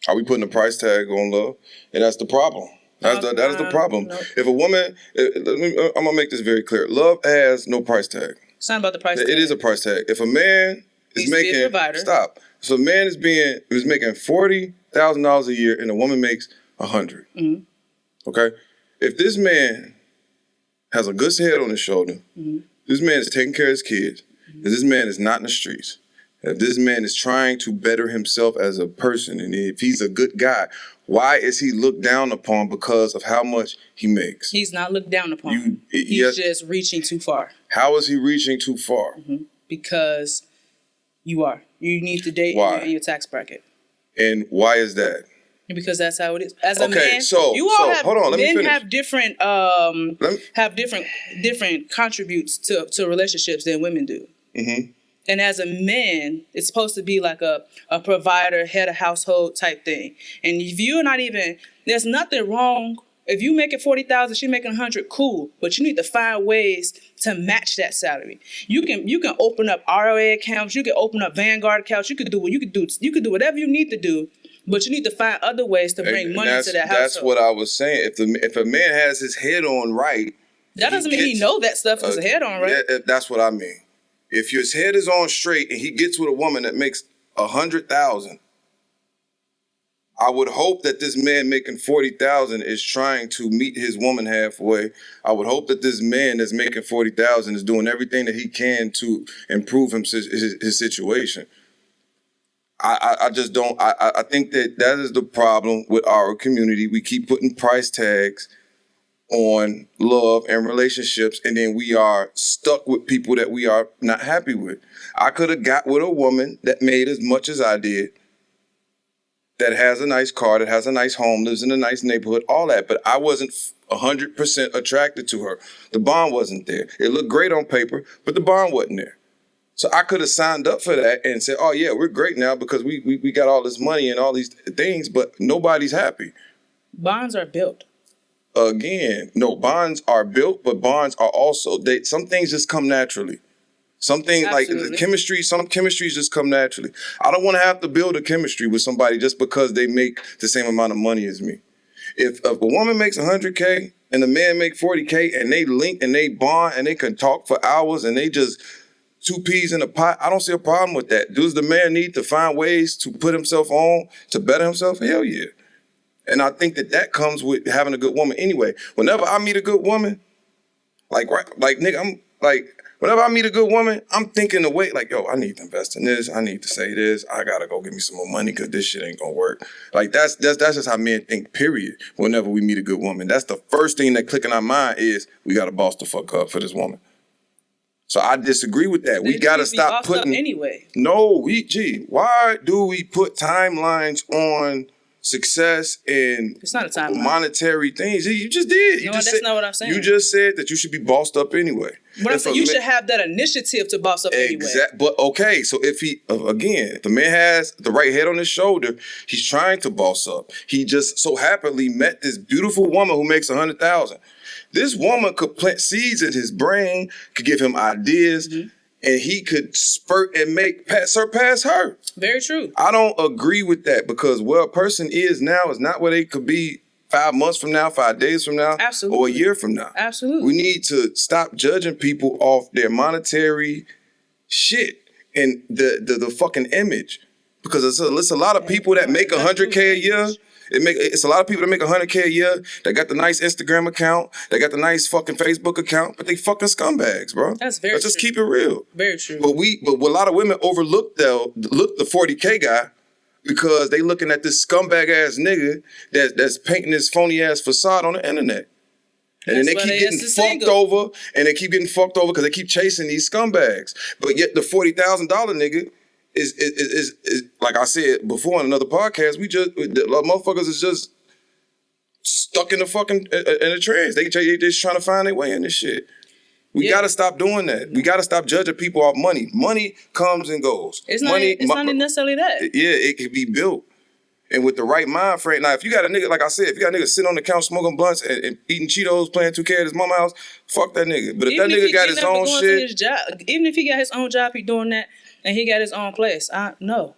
Are we putting a price tag on love? And that's the problem. That is the problem. No. If a woman, I'm going to make this very clear. Love has no price tag. It's not about the price tag. It is a price tag. If a man is making, if a man is making $40,000 a year and a woman makes $100,000, okay? If this man has a good head on his shoulder, this man is taking care of his kids, if this man is not in the streets, if this man is trying to better himself as a person, and if he's a good guy, why is he looked down upon because of how much he makes? He's not looked down upon. He's just reaching too far. How is he reaching too far? Because you are. You need to date in your tax bracket. And why is that? Because that's how it is. As a man, hold on, let me finish. Men have different contributes to relationships than women do. And as a man, it's supposed to be like a provider, head of household type thing. And if you're not even, there's nothing wrong. If you making $40,000, she making $100,000, cool. But you need to find ways to match that salary. You can open up ROA accounts. You can open up Vanguard accounts. You could do whatever you need to do. But you need to find other ways to bring money to that household. That's what I was saying. If a man has his head on right, that doesn't mean he know that stuff is his head on right. Yeah, that's what I mean. If his head is on straight and he gets with a woman that makes $100,000, I would hope that this man making $40,000 is trying to meet his woman halfway. I would hope that this man that's making $40,000 is doing everything that he can to improve his situation. I just don't. I think that is the problem with our community. We keep putting price tags on love and relationships, and then we are stuck with people that we are not happy with. I could have got with a woman that made as much as I did, that has a nice car, that has a nice home, lives in a nice neighborhood, all that, but I wasn't 100% attracted to her. The bond wasn't there. It looked great on paper, but the bond wasn't there. So I could have signed up for that and said, oh yeah, we're great now because we got all this money and all these things, but nobody's happy. Bonds are built. Again, no, bonds are built, but bonds are also, some things just come naturally. Some things like chemistry, some chemistries just come naturally. I don't want to have to build a chemistry with somebody just because they make the same amount of money as me. If a woman makes $100K and the man make $40K and they link and they bond and they can talk for hours and they just two peas in a pot, I don't see a problem with that. Does the man need to find ways to put himself on to better himself? Hell yeah. And I think that comes with having a good woman anyway. Whenever I meet a good woman, whenever I meet a good woman, I'm thinking the way, like, yo, I need to invest in this. I need to say this. I got to go get me some more money because this shit ain't going to work. Like, that's just how men think, period, whenever we meet a good woman. That's the first thing that click in our mind is we got to boss the fuck up for this woman. So I disagree with that. We got to stop putting... anyway. No, why do we put timelines on success and it's not a timeline. Monetary things? You just did. That's not what I'm saying. You just said that you should be bossed up anyway. But I'm saying you should have that initiative to boss up anyway. But okay, so if the man has the right head on his shoulder, he's trying to boss up. He just so happily met this beautiful woman who makes $100,000. This woman could plant seeds in his brain, could give him ideas, and he could spurt and surpass her. Very true. I don't agree with that because where a person is now is not where they could be 5 months from now, 5 days from now, or a year from now. Absolutely. We need to stop judging people off their monetary shit and the fucking image. Because it's a lot of people that make $100K a year. It's a lot of people that make $100K a year that got the nice Instagram account, that got the nice fucking Facebook account, but they fucking scumbags, bro. That's very Let's true. just keep it real. Very true. But a lot of women overlook the 40K guy because they looking at this scumbag ass nigga that's painting this phony ass facade on the internet. And then they keep getting fucked over, and they keep getting fucked over because they keep chasing these scumbags. But yet the $40,000 nigga is like I said before in another podcast, the motherfuckers is just stuck in the fucking in the trance. They just trying to find their way in this shit. We gotta stop doing that. We gotta stop judging people off money. Money comes and goes. It's not necessarily that. Yeah, it can be built. And with the right mind frame. Now, if you got a nigga, like I said, if you got a nigga sitting on the couch smoking blunts and eating Cheetos, playing 2K at his mama's house, fuck that nigga. But if that nigga got his own shit. Even if he got his own job, he doing that, and he got his own place, no.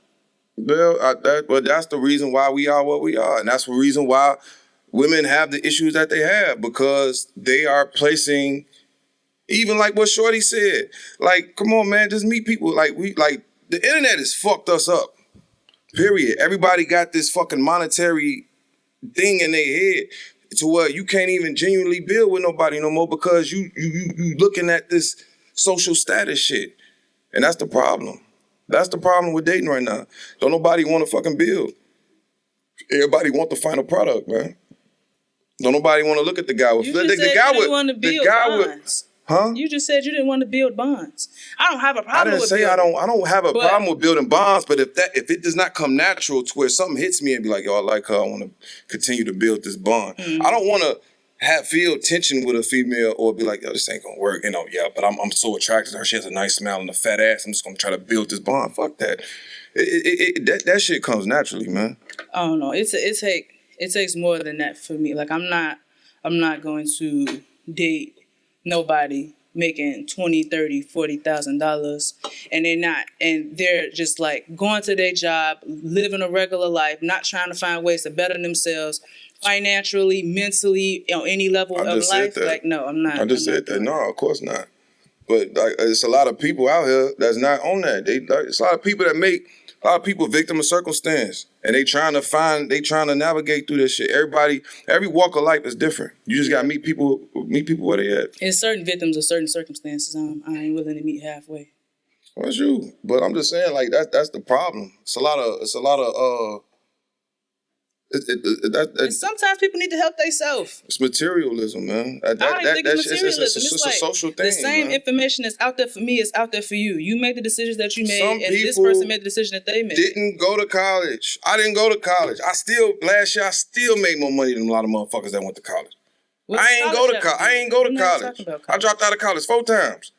Well, that's the reason why we are what we are. And that's the reason why women have the issues that they have, because they are placing, even like what Shorty said, like, come on, man, just meet people. Like, the internet has fucked us up. Period. Everybody got this fucking monetary thing in their head to where you can't even genuinely build with nobody no more because you looking at this social status shit. And that's the problem. That's the problem with dating right now. Don't nobody want to fucking build. Everybody want the final product, man. Don't nobody want to look at the guy with You just said you didn't want to build bonds. I don't have a problem with building. I don't have a problem with building bonds, but if it does not come natural to where something hits me and be like, yo, I like her, I want to continue to build this bond. Mm-hmm. I don't want to feel tension with a female or be like, yo, this ain't gonna work. But I'm so attracted to her. She has a nice smile and a fat ass. I'm just gonna try to build this bond. Fuck that. That shit comes naturally, man. I don't know. It takes more than that for me. Like I'm not going to date nobody making $20,000, $30,000, and they're just like going to their job, living a regular life, not trying to find ways to better themselves financially, mentally, on any level I of just said life. that. Like, no, I'm not. I just I'm not said that. doing No, of course not. But like, it's a lot of people out here that's not on that. It's a lot of people that make a lot of people victim of circumstance, and they trying to navigate through this shit. Every walk of life is different. You just gotta meet people where they at. In certain victims of certain circumstances, I ain't willing to meet halfway. Well, that's you. But I'm just saying, like that's the problem. It's a lot of And sometimes people need to help themselves. it's materialism, man. I don't even think it's materialism. It's It's a like social thing. the same man. information that's out there for me is out there for you. You made the decisions that you made, Some and this people person made the decision that they made. Didn't go to college. I didn't go to college. Last year I still made more money than a lot of motherfuckers that went to college. What I ain't go to college. I ain't go to We're not college. talking about I dropped out of college 4 times.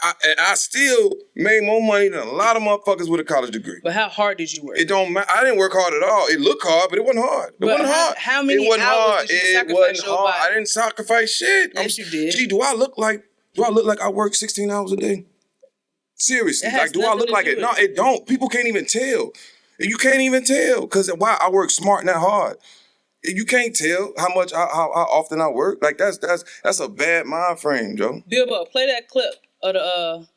I still made more money than a lot of motherfuckers with a college degree. But how hard did you work? It don't matter. I didn't work hard at all. It looked hard, but it wasn't hard. It wasn't hard. How many it wasn't hours hard. did you It sacrifice wasn't your hard. body? I didn't sacrifice shit. Yes, you did. Gee, do I look like I work 16 hours a day? Seriously. It has Like, do I nothing look to like do it? with No, it don't. People can't even tell. You can't even tell. Because why? I work smart, not hard. You can't tell how often I work. Like that's a bad mind frame, Joe. Bilbo, play that clip of the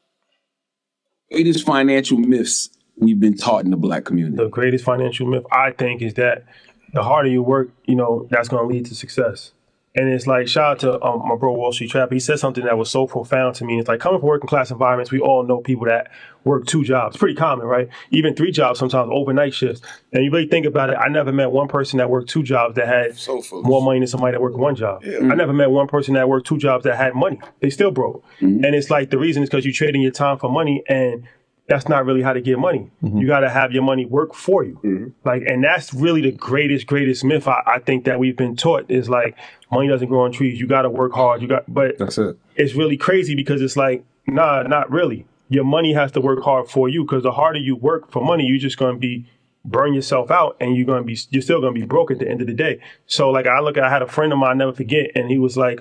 Greatest financial myths we've been taught in the black community. The greatest financial myth, I think, is that the harder you work, that's going to lead to success. And it's like, shout out to my bro, Wall Street Trapper. He said something that was so profound to me. It's like, coming from working class environments, we all know people that work 2 jobs. Pretty common, right? Even 3 jobs, sometimes overnight shifts. And you really think about it, I never met one person that worked 2 jobs that had more money than somebody that worked 1 job. Yeah. I never met one person that worked 2 jobs that had money. They still broke. And it's like, the reason is because you're trading your time for money, and that's not really how to get money. You got to have your money work for you. And that's really the greatest myth I think that we've been taught is like, money doesn't grow on trees. You got to work hard. But That's it. It's really crazy because it's like, nah, not really. Your money has to work hard for you, because the harder you work for money, you're just going to burn yourself out, and you're still going to be broke at the end of the day. So like, I had a friend of mine, I'll never forget, and he was like,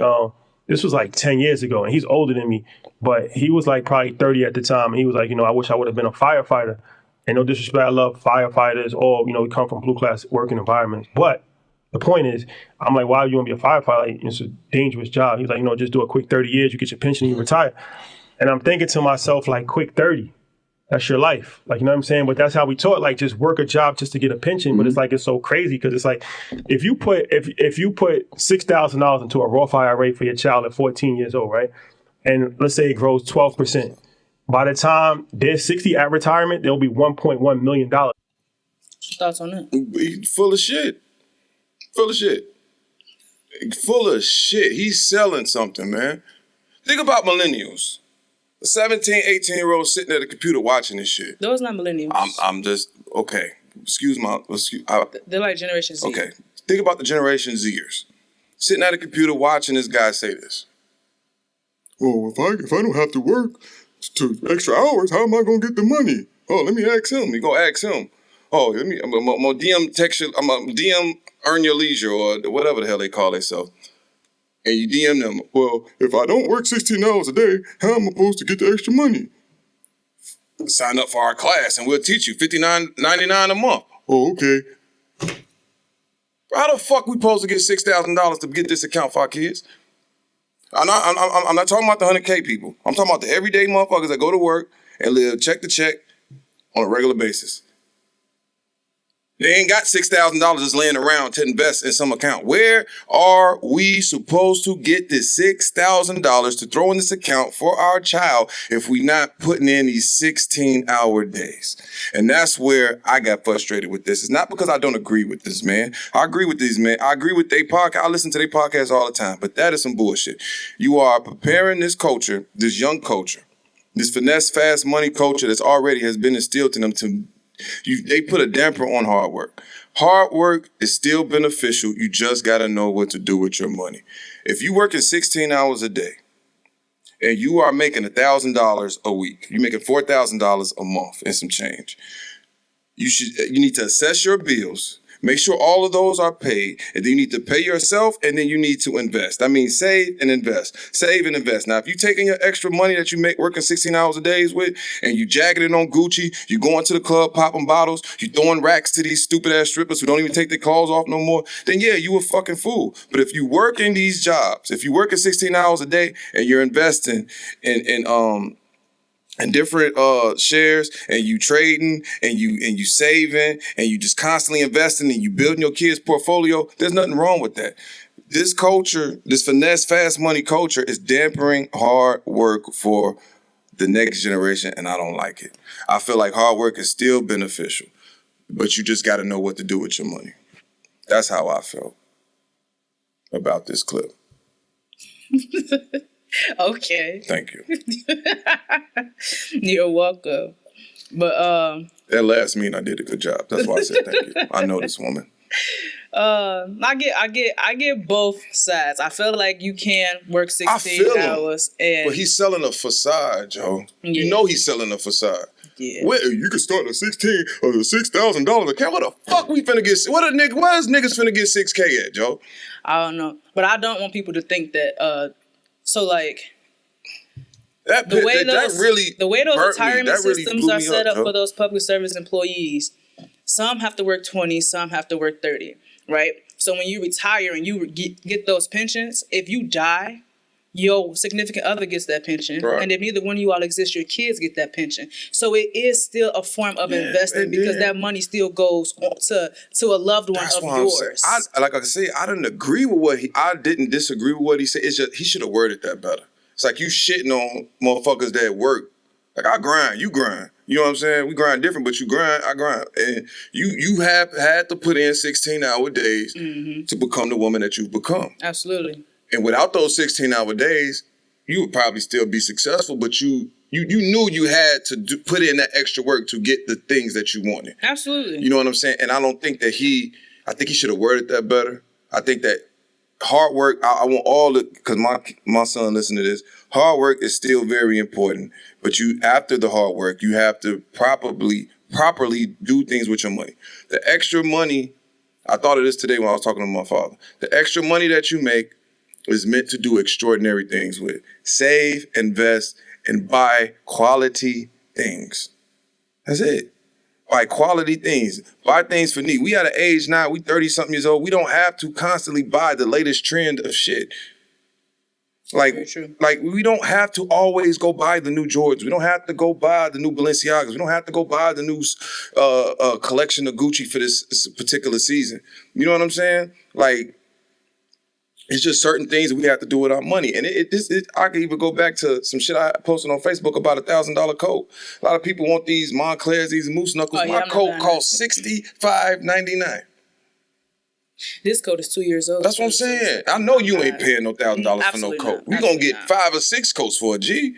this was like 10 years ago, and he's older than me, but he was like probably 30 at the time. And he was like, I wish I would have been a firefighter. And no disrespect, I love firefighters, or, we come from blue class working environments. But the point is, I'm like, why do you want to be a firefighter? Like, it's a dangerous job. He's like, just do a quick 30 years, you get your pension, you retire. And I'm thinking to myself, like, quick 30, that's your life. Like, you know what I'm saying? But that's how we taught, like, just work a job just to get a pension. But it's like, it's so crazy, because it's like, if you put $6,000 into a Roth IRA for your child at 14 years old, right? And let's say it grows 12%. By the time they're 60 at retirement, there'll be $1.1 million. thoughts on that. Full of shit. He's selling something, man. Think about millennials. A 17, 18-year-old sitting at a computer watching this shit. Those not millennials. I'm just, okay. They're like Generation Z. Okay. Think about the Generation Zers. Sitting at a computer watching this guy say this. Well, if I don't have to work to extra hours, how am I gonna get the money? Oh, let me ask him. You go ask him. Oh, I'm gonna DM text you. I'm gonna DM earn your leisure or whatever the hell they call themselves. And you DM them. Well, if I don't work 16 hours a day, how am I supposed to get the extra money? Sign up for our class and we'll teach you $59.99 a month. Oh, okay. How the fuck we supposed to get $6,000 to get this account for our kids? I'm not talking about the 100K people. I'm talking about the everyday motherfuckers that go to work and live check to check on a regular basis. They ain't got $6,000 just laying around to invest in some account. Where are we supposed to get this $6,000 to throw in this account for our child if we not putting in these 16-hour days? And that's where I got frustrated with this. It's not because I don't agree with this, man. I agree with these men. I agree with their podcast. I listen to their podcast all the time. But that is some bullshit. You are preparing this culture, this young culture, this finesse, fast money culture that's already has been instilled in them they put a damper on hard work. Hard work is still beneficial. You just got to know what to do with your money. If you working 16 hours a day and you are making $1,000 a week, you're making $4,000 a month and some change. You need to assess your bills, Make sure all of those are paid. And then you need to pay yourself, and then you need to invest. I mean, save and invest. Save and invest. Now, if you're taking your extra money that you make working 16 hours a day with, and you jagging it on Gucci, you going to the club, popping bottles, you throwing racks to these stupid-ass strippers who don't even take their clothes off no more, then yeah, you a fucking fool. But if you work in these jobs, if you work at 16 hours a day, and you're investing in different shares, and you trading, and you saving, and you just constantly investing, and you building your kids' portfolio, there's nothing wrong with that. This culture, this finesse, fast money culture, is dampening hard work for the next generation, and I don't like it. I feel like hard work is still beneficial, but you just got to know what to do with your money. That's how I felt about this clip. Okay. Thank you. You're welcome. But That last mean I did a good job. That's why I said thank you. I know this woman. I get both sides. I feel like you can work 16 hours and But he's selling a facade, Joe. Yeah. You know he's selling a facade. Yeah. Well, you can start at 16 or $6,000 account. What the fuck we finna get? Where is niggas finna get 6K at, Joe? I don't know. But I don't want people to think that so like the way those retirement systems are set up for those public service employees, some have to work 20, some have to work 30, right? So when you retire and you get those pensions, if you die, your significant other gets that pension. Right. And if neither one of you all exist, your kids get that pension. So it is still a form of investing because that money still goes to a loved one of yours. Like I said, I didn't agree with I didn't disagree with what he said. It's just, he should have worded that better. It's like you shitting on motherfuckers that work. Like, I grind, you grind. You know what I'm saying? We grind different, but you grind, I grind. And you have had to put in 16-hour days to become the woman that you've become. Absolutely. And without those 16-hour days, you would probably still be successful, but you knew you had to put in that extra work to get the things that you wanted. Absolutely. You know what I'm saying? And I don't think that I think he should have worded that better. I think that hard work, I want all the, because my son listen to this, hard work is still very important, but after the hard work, you have to properly do things with your money. The extra money, I thought of this today when I was talking to my father, the extra money that you make is meant to do extraordinary things with. Save, invest, and buy quality things. That's it. Buy quality things. Buy things for need. We at an age now, we 30-something years old, we don't have to constantly buy the latest trend of shit. Like we don't have to always go buy the new Jordans. We don't have to go buy the new Balenciagas. We don't have to go buy the new collection of Gucci for this particular season. You know what I'm saying? Like, it's just certain things that we have to do with our money. And I can even go back to some shit I posted on Facebook about $1,000 coat. A lot of people want these Montclairs, these Moose Knuckles. My coat costs $65.99. This coat is 2 years old. That's what I'm saying. I know you ain't paying no $1,000 for no coat. We gonna get 5 or 6 coats for a G.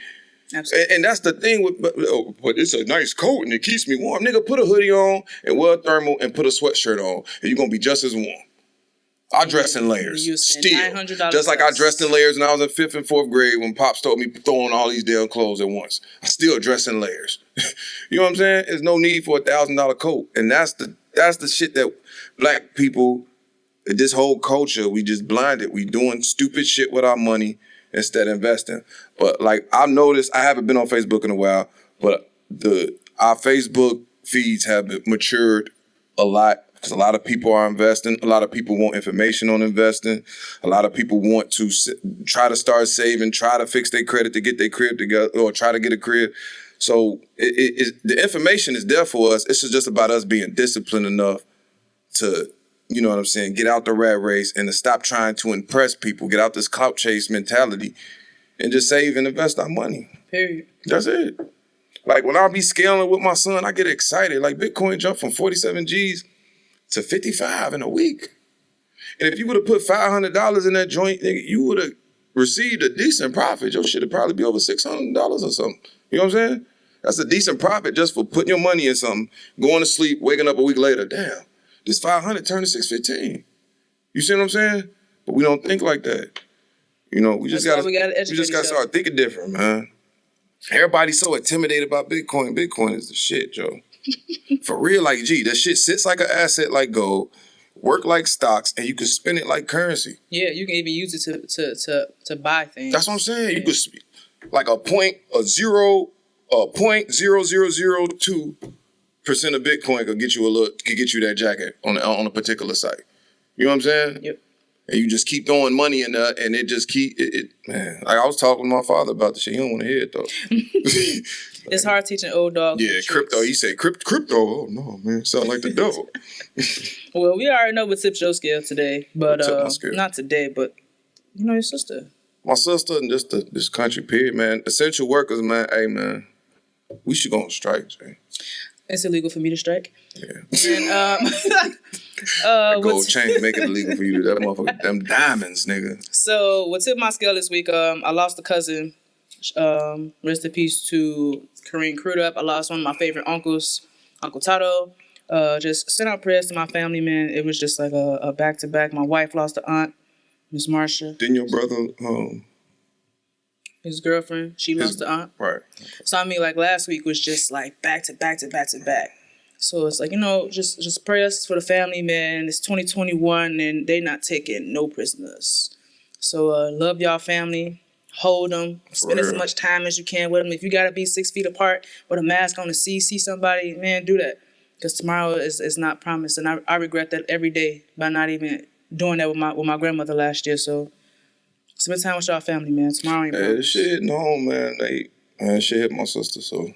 Absolutely. And that's the thing but it's a nice coat and it keeps me warm. Nigga, put a hoodie on and wear a thermal and put a sweatshirt on and you're gonna be just as warm. I dress in layers. Still. Just like I dressed in layers when I was in 5th and 4th grade when Pops told me throw on all these damn clothes at once. I still dress in layers. You know what I'm saying? There's no need for a $1,000 coat. And that's the shit that black people, this whole culture, we just blinded. We doing stupid shit with our money instead of investing. But like I've noticed, I haven't been on Facebook in a while, but our Facebook feeds have matured a lot. Because a lot of people are investing. A lot of people want information on investing. A lot of people want to try to start saving, try to fix their credit to get their crib together, or try to get a crib. So the information is there for us. It's just about us being disciplined enough to, you know what I'm saying, get out the rat race and to stop trying to impress people, get out this clout chase mentality, and just save and invest our money. Period. That's it. Like when I be scaling with my son, I get excited. Like Bitcoin jumped from 47 G's to 55 in a week. And if you would have put $500 in that joint, you would have received a decent profit. Your shit would probably be over $600 or something. You know what I'm saying? That's a decent profit just for putting your money in something, going to sleep, waking up a week later. Damn, this 500 turned to 615. You see what I'm saying? But we don't think like that. You know, we just got to start thinking different, man. Everybody's so intimidated about Bitcoin. Bitcoin is the shit, Joe. For real, like, gee, that shit sits like an asset like gold. work like stocks, and you can spend it like currency. Yeah, you can even use it to buy things. That's what I'm saying. You could like a 0.0002% of Bitcoin could get you that jacket on a particular site. You know what I'm saying? Yep. And you just keep throwing money in there, and it just man. Like I was talking with my father about the shit. He don't want to hear it though. It's hard teaching old dogs. Yeah, crypto. He said crypto. Oh no, man, sound like the devil. Well, we already know what tipped your scale today, but not today. But your sister. My sister and just this country period, man. Essential workers, man. Hey, man, we should go on strike, Jay. It's illegal for me to strike. Yeah. And gold chain make it illegal for you to that motherfucker. Them diamonds, nigga. So what tipped my scale this week? I lost a cousin. Rest in peace to Kareem Crudup. I lost one of my favorite uncles, Uncle Tato. Just sent out prayers to my family, man. It was just like a back-to-back. My wife lost an aunt, Miss Marsha. Didn't your brother, his girlfriend, she lost an aunt. Right. So I mean, like last week was just like back-to-back. So it's like, just prayers for the family, man. It's 2021 and they not taking no prisoners. So love y'all family. Hold them. Spend as much time as you can with them. If you got to be 6 feet apart with a mask on to see somebody, man, do that. Because tomorrow is not promised. And I regret that every day by not even doing that with my grandmother last year. So spend time with y'all family, man. Tomorrow ain't promised. Yeah, this shit hitting home, man. Shit hit my sister, so,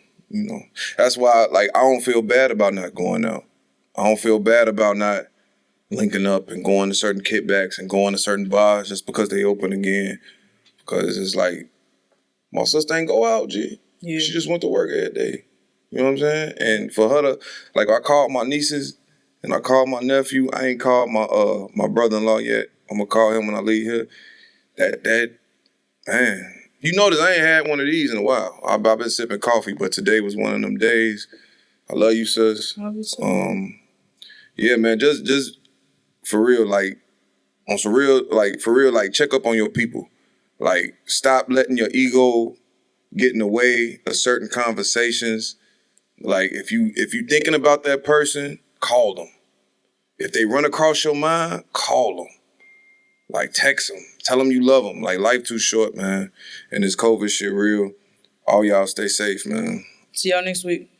That's why, like, I don't feel bad about not going out. I don't feel bad about not linking up and going to certain kickbacks and going to certain bars just because they open again. Because it's like, my sister ain't go out, G. Yeah. She just went to work every day. You know what I'm saying? And for her to, like, I called my nieces and I called my nephew. I ain't called my brother-in-law yet. I'm going to call him when I leave here. That, man. You notice I ain't had one of these in a while. I've been sipping coffee, but today was one of them days. I love you, sis. Love you, sis. Yeah, man, just for real, like, on some real, like, for real, like, check up on your people. Like, stop letting your ego get in the way of certain conversations. Like, if you thinking about that person, call them. If they run across your mind, call them. Like, text them. Tell them you love them. Like, life too short, man. And this COVID shit real. All y'all stay safe, man. See y'all next week.